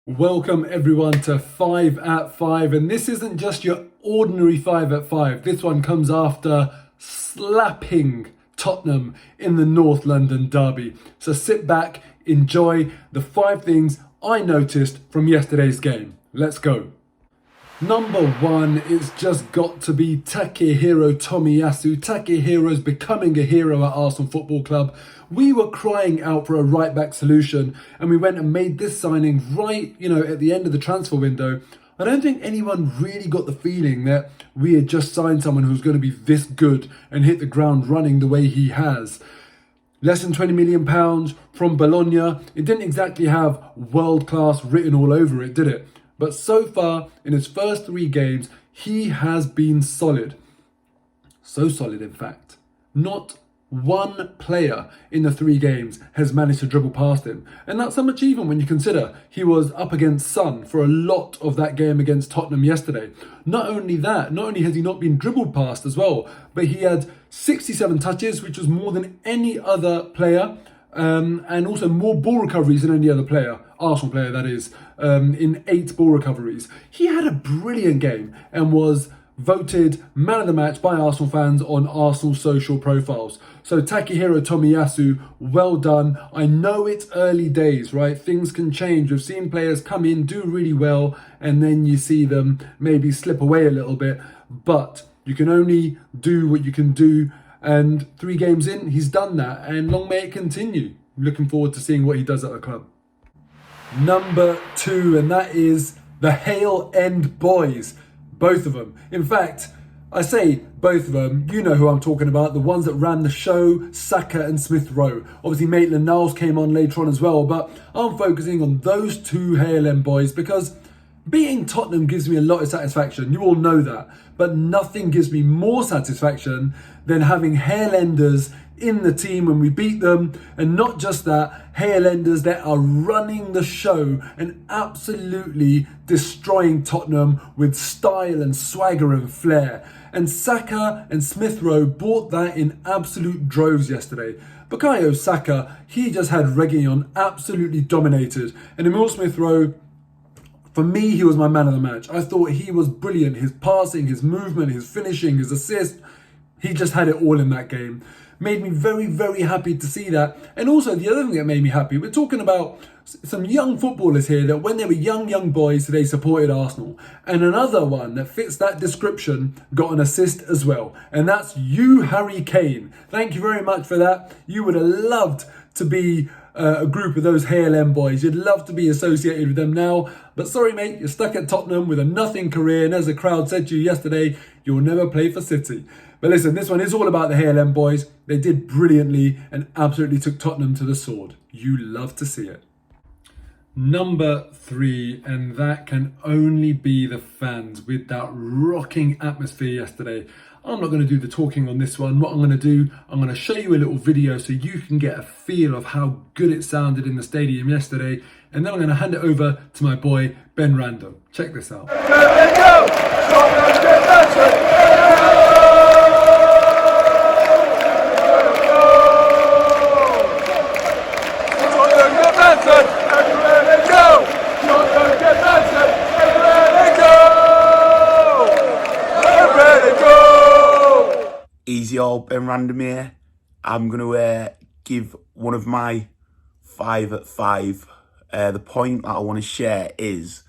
Welcome everyone to 5 at 5, and this isn't just your ordinary 5 at 5. This one comes after slapping Tottenham in the North London derby. So sit back, enjoy the 5 things I noticed from yesterday's game. Let's go. Number 1, it's just got to be Takehiro Tomiyasu. Takehiro's becoming a hero at Arsenal Football Club. We were crying out for a right back solution, and we went and made this signing right, at the end of the transfer window. I don't think anyone really got the feeling that we had just signed someone who's going to be this good and hit the ground running the way he has. Less than £20 million from Bologna. It didn't exactly have world class written all over it, did it? But so far, in his first 3 games, he has been solid. So solid, in fact. Not one player in the 3 games has managed to dribble past him. And that's some achievement when you consider he was up against Son for a lot of that game against Tottenham yesterday. Not only that, not only has he not been dribbled past as well, but he had 67 touches, which was more than any other player. And also more ball recoveries than any other player, Arsenal player that is, in 8 ball recoveries. He had a brilliant game and was voted man of the match by Arsenal fans on Arsenal social profiles. So Takehiro Tomiyasu, well done. I know it's early days, right? Things can change. We've seen players come in, do really well, and then you see them maybe slip away a little bit. But you can only do what you can do. And 3 games in, he's done that, and long may it continue. Looking forward to seeing what he does at the club. Number 2, and that is the Hale End Boys. Both of them. In fact, I say both of them, you know who I'm talking about, the ones that ran the show, Saka and Smith Rowe. Obviously Maitland-Niles came on later on as well, but I'm focusing on those 2 Hale End Boys because beating Tottenham gives me a lot of satisfaction. You all know that. But nothing gives me more satisfaction than having Hale Enders in the team when we beat them. And not just that, Hale Enders that are running the show and absolutely destroying Tottenham with style and swagger and flair. And Saka and Smith Rowe brought that in absolute droves yesterday. Bukayo Saka, he just had Reguilon absolutely dominated. And Emil Smith Rowe, for me, he was my man of the match. I thought he was brilliant. His passing, his movement, his finishing, his assist. He just had it all in that game. Made me very, very happy to see that. And also the other thing that made me happy, we're talking about some young footballers here that when they were young boys, they supported Arsenal. And another one that fits that description got an assist as well. And that's you, Harry Kane. Thank you very much for that. You would have loved to be a group of those Hale End Boys. You'd love to be associated with them now. But sorry, mate, you're stuck at Tottenham with a nothing career. And as the crowd said to you yesterday, you'll never play for City. But listen, this one is all about the Hale End Boys. They did brilliantly and absolutely took Tottenham to the sword. You love to see it. Number 3, and that can only be the fans with that rocking atmosphere yesterday. I'm not going to do the talking on this one. What I'm going to do, I'm going to show you a little video so you can get a feel of how good it sounded in the stadium yesterday. And then I'm going to hand it over to my boy, Ben Rando. Check this out. Easy old Ben Random here. I'm going to give one of my 5 at 5. The point that I want to share is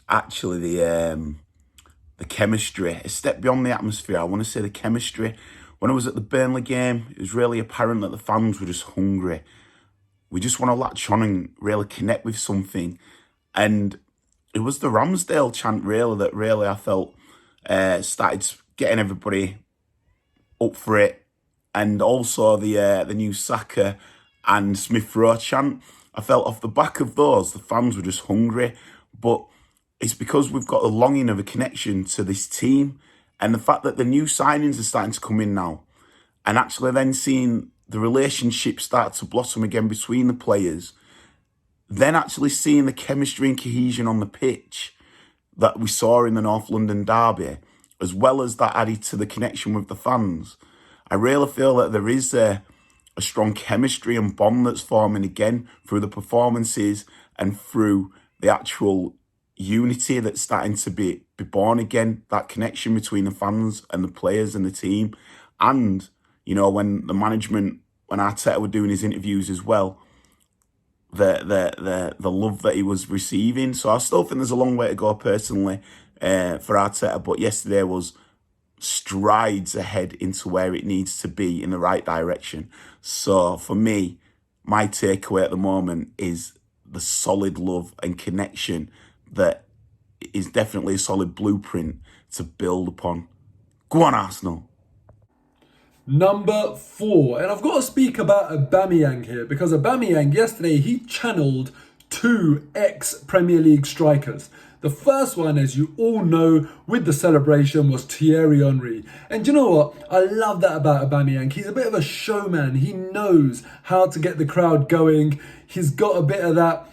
actually the chemistry. A step beyond the atmosphere, I want to say the chemistry. When I was at the Burnley game, it was really apparent that the fans were just hungry. We just want to latch on and really connect with something. And it was the Ramsdale chant really that really I felt started getting everybody up for it, and also the new Saka and Smith Rowe chant. I felt off the back of those, the fans were just hungry, but it's because we've got a longing of a connection to this team, and the fact that the new signings are starting to come in now, and actually then seeing the relationship start to blossom again between the players, then actually seeing the chemistry and cohesion on the pitch that we saw in the North London derby, as well as that added to the connection with the fans. I really feel that there is a strong chemistry and bond that's forming again through the performances and through the actual unity that's starting to be born again, that connection between the fans and the players and the team. And, you know, when the management, when Arteta were doing his interviews as well, the love that he was receiving. So I still think there's a long way to go personally for Arteta, but yesterday was strides ahead into where it needs to be in the right direction. So for me, my takeaway at the moment is the solid love and connection that is definitely a solid blueprint to build upon. Go on, Arsenal. Number 4, and I've got to speak about Aubameyang here, because Aubameyang yesterday, he channeled 2 ex-Premier League strikers. The first one, as you all know, with the celebration was Thierry Henry. And do you know what? I love that about Aubameyang. He's a bit of a showman. He knows how to get the crowd going. He's got a bit of that,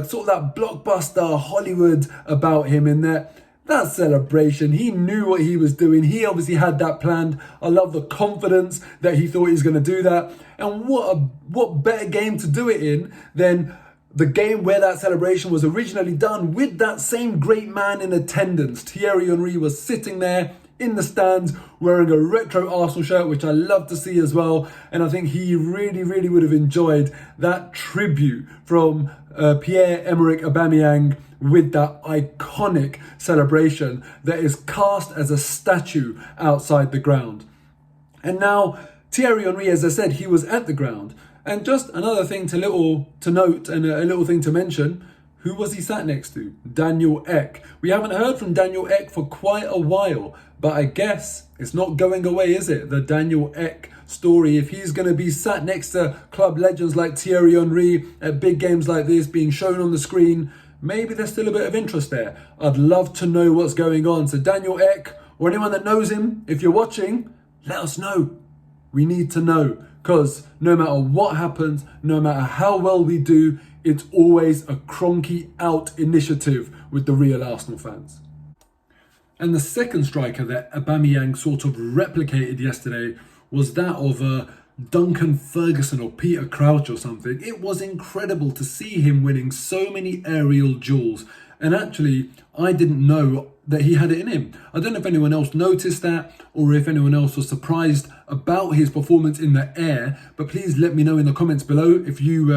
sort of that blockbuster Hollywood about him in there. That celebration, he knew what he was doing. He obviously had that planned. I love the confidence that he thought he was going to do that. And what better game to do it in than the game where that celebration was originally done, with that same great man in attendance. Thierry Henry was sitting there in the stands wearing a retro Arsenal shirt, which I love to see as well. And I think he really, really would have enjoyed that tribute from Pierre-Emerick Aubameyang, with that iconic celebration that is cast as a statue outside the ground. And now Thierry Henry, as I said, he was at the ground. And just another thing to note and a little thing to mention, who was he sat next to? Daniel Ek. We haven't heard from Daniel Ek for quite a while, but I guess it's not going away, is it? The Daniel Ek story. If he's going to be sat next to club legends like Thierry Henry at big games like this, being shown on the screen, maybe there's still a bit of interest there. I'd love to know what's going on. So Daniel Ek, or anyone that knows him, if you're watching, let us know. We need to know, because no matter what happens, no matter how well we do, it's always a Kroenke out initiative with the real Arsenal fans. And the second striker that Aubameyang sort of replicated yesterday was that of Duncan Ferguson or Peter Crouch or something. It was incredible to see him winning so many aerial duels. And actually, I didn't know that he had it in him. I don't know if anyone else noticed that, or if anyone else was surprised about his performance in the air, but please let me know in the comments below if you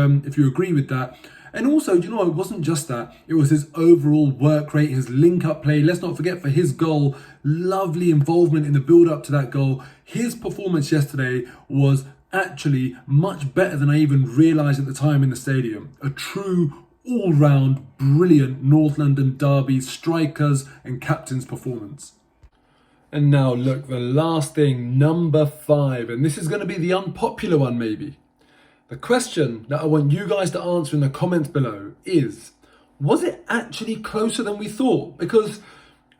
agree with that. And also, you know, it wasn't just that. It was his overall work rate, his link-up play. Let's not forget, for his goal, lovely involvement in the build-up to that goal. His performance yesterday was actually much better than I even realised at the time in the stadium. A true all-round brilliant North London derby strikers and captain's performance. And now look, the last thing, number 5, and this is going to be the unpopular one maybe. The question that I want you guys to answer in the comments below is, was it actually closer than we thought? Because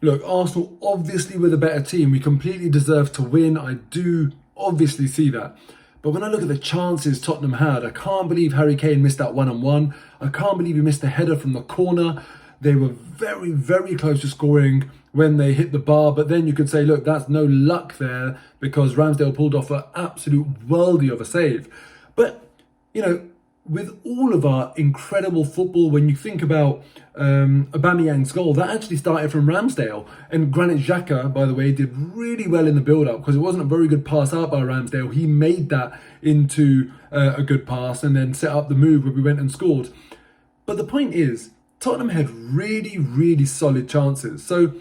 look, Arsenal obviously were the better team. We completely deserve to win. I do obviously see that. But when I look at the chances Tottenham had, I can't believe Harry Kane missed that one-on-one. I can't believe he missed a header from the corner. They were very, very close to scoring when they hit the bar. But then you could say, look, that's no luck there, because Ramsdale pulled off an absolute worldie of a save. But, you know, with all of our incredible football, when you think about Aubameyang's goal, that actually started from Ramsdale. And Granit Xhaka, by the way, did really well in the build-up, because it wasn't a very good pass out by Ramsdale. He made that into a good pass and then set up the move where we went and scored. But the point is, Tottenham had really, really solid chances. So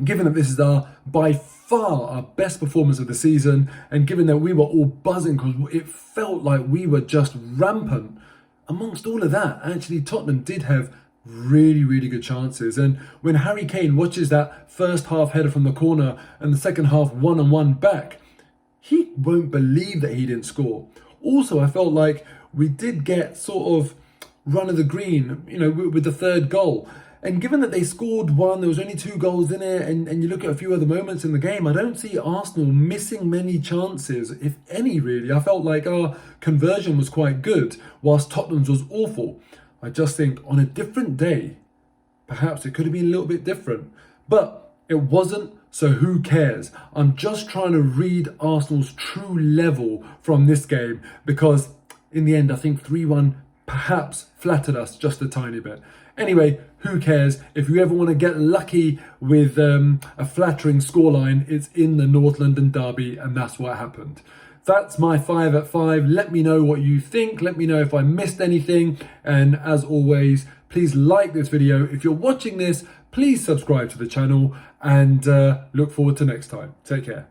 given that this is by far our best performance of the season, and given that we were all buzzing because it felt like we were just rampant, amongst all of that, actually Tottenham did have really, really good chances. And when Harry Kane watches that first half header from the corner and the second half one-on-one back, he won't believe that he didn't score. Also, I felt like we did get sort of run of the green, you know, with the third goal. And given that they scored one, there was only 2 goals in it, and you look at a few other moments in the game, I don't see Arsenal missing many chances, if any really. I felt like our conversion was quite good, whilst Tottenham's was awful. I just think on a different day, perhaps it could have been a little bit different. But it wasn't, so who cares? I'm just trying to read Arsenal's true level from this game, because in the end, I think 3-1 perhaps flattered us just a tiny bit. Anyway, who cares? If you ever want to get lucky with a flattering scoreline, it's in the North London derby, and that's what happened. That's my 5 at 5. Let me know what you think. Let me know if I missed anything. And as always, please like this video. If you're watching this, please subscribe to the channel, and look forward to next time. Take care.